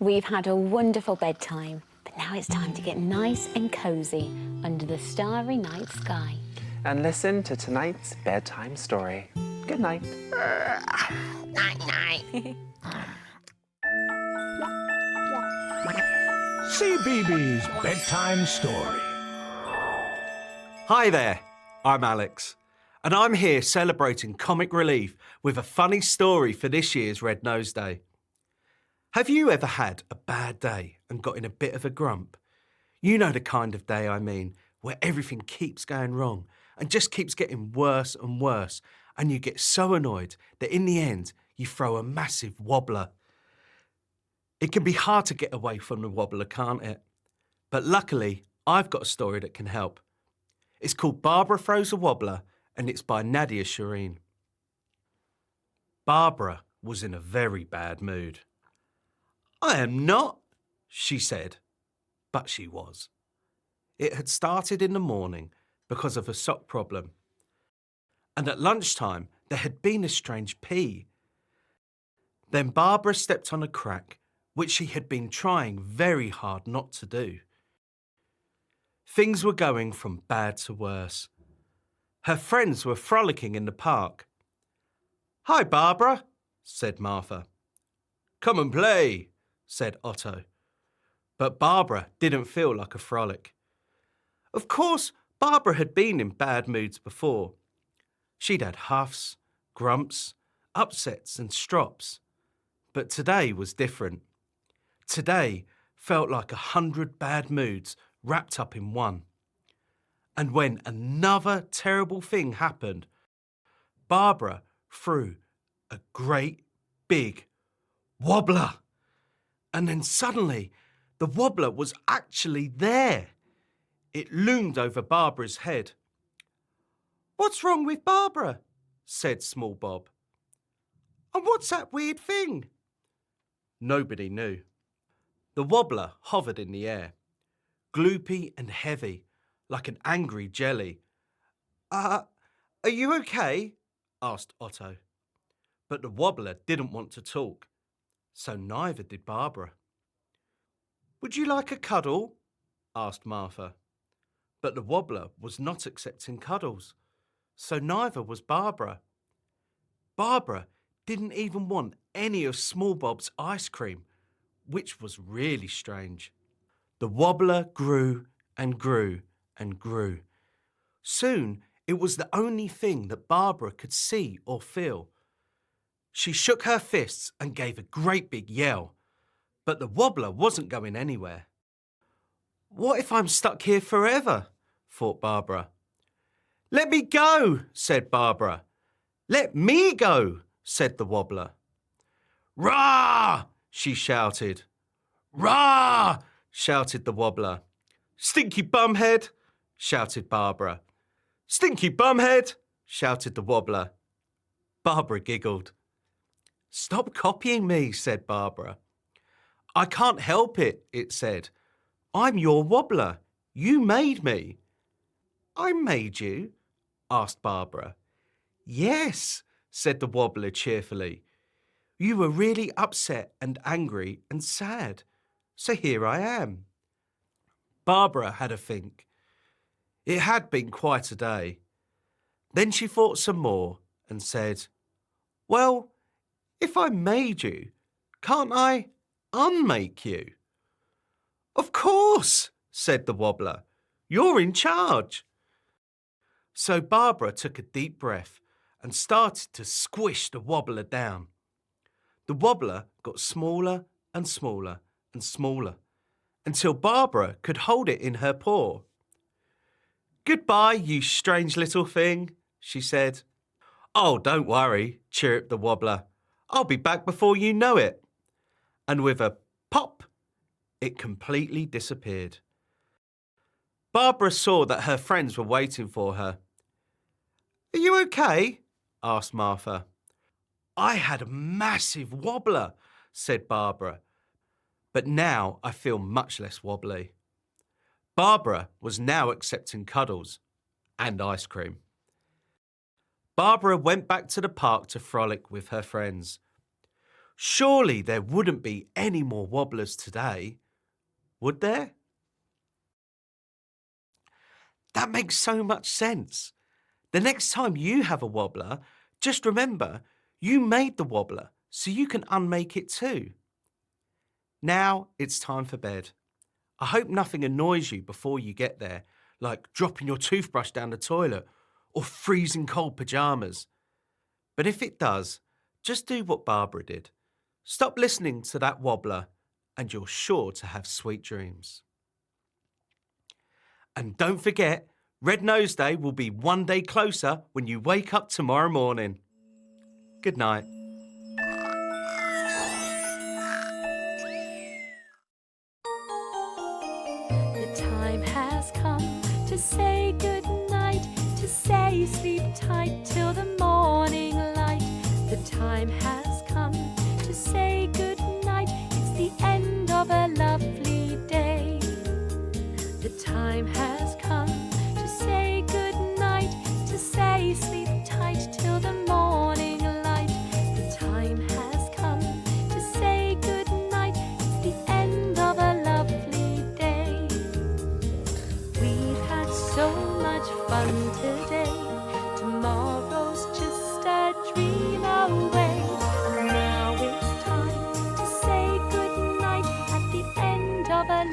We've had a wonderful bedtime, but now it's time to get nice and cosy under the starry night sky. And listen to tonight's bedtime story. Good night. Night-night. Cbeebies Bedtime Story. Hi there, I'm Alex, and I'm here celebrating comic relief with a funny story for this year's Red Nose Day. Have you ever had a bad day and got in a bit of a grump? You know the kind of day I mean, where everything keeps going wrong and just keeps getting worse and worse, and you get so annoyed that in the end you throw a massive wobbler. It can be hard to get away from the wobbler, can't it? But luckily, I've got a story that can help. It's called Barbara Throws a Wobbler, and it's by Nadia Shireen. Barbara was in a very bad mood. "I am not," she said, but she was. It had started in the morning because of a sock problem. And at lunchtime, there had been a strange pee. Then Barbara stepped on a crack, which she had been trying very hard not to do. Things were going from bad to worse. Her friends were frolicking in the park. "Hi, Barbara," said Martha. "Come and play," said Otto. But Barbara didn't feel like a frolic. Of course, Barbara had been in bad moods before. She'd had huffs, grumps, upsets and strops. But today was different. Today felt like 100 bad moods wrapped up in one. And when another terrible thing happened, Barbara threw a great big wobbler. And then suddenly, the wobbler was actually there. It loomed over Barbara's head. "What's wrong with Barbara?" said Small Bob. "And what's that weird thing?" Nobody knew. The wobbler hovered in the air, gloopy and heavy, like an angry jelly. Are you okay?" asked Otto. But the wobbler didn't want to talk. So neither did Barbara. "Would you like a cuddle?" asked Martha. But the wobbler was not accepting cuddles. So neither was Barbara. Barbara didn't even want any of Small Bob's ice cream, which was really strange. The wobbler grew and grew and grew. Soon it was the only thing that Barbara could see or feel. She shook her fists and gave a great big yell, but the wobbler wasn't going anywhere. "What if I'm stuck here forever?" thought Barbara. "Let me go," said Barbara. "Let me go," said the wobbler. "Rah!" she shouted. "Rah!" shouted the wobbler. "Stinky bumhead!" shouted Barbara. "Stinky bumhead!" shouted the wobbler. Barbara giggled. "Stop copying me," said Barbara. "I can't help it," it said. "I'm your wobbler. You made me." "I made you?" asked Barbara. "Yes," said the wobbler cheerfully. "You were really upset and angry and sad, so here I am." Barbara had a think. It had been quite a day. Then she thought some more and said, "Well, if I made you, can't I unmake you?" "Of course," said the wobbler. "You're in charge." So Barbara took a deep breath and started to squish the wobbler down. The wobbler got smaller and smaller and smaller until Barbara could hold it in her paw. "Goodbye, you strange little thing," she said. "Oh, don't worry," chirruped the wobbler. "I'll be back before you know it." And with a pop, it completely disappeared. Barbara saw that her friends were waiting for her. "Are you okay?" asked Martha. "I had a massive wobbler," said Barbara. "But now I feel much less wobbly." Barbara was now accepting cuddles and ice cream. Barbara went back to the park to frolic with her friends. Surely there wouldn't be any more wobblers today, would there? That makes so much sense. The next time you have a wobbler, just remember you made the wobbler so you can unmake it too. Now it's time for bed. I hope nothing annoys you before you get there, like dropping your toothbrush down the toilet or freezing cold pyjamas. But if it does, just do what Barbara did. Stop listening to that wobbler and you're sure to have sweet dreams. And don't forget, Red Nose Day will be one day closer when you wake up tomorrow morning. Good night. The time has come to say good night, to say sleep tight till the morning light. The time has come to say good night, it's the end of a lovely day. The time has come to say good night, to say sleep tight till the morning light. The time has come to say good night, it's the end of a lovely day. We've had so much fun today, tomorrow's just a dream away. And now it's time to say good night at the end of a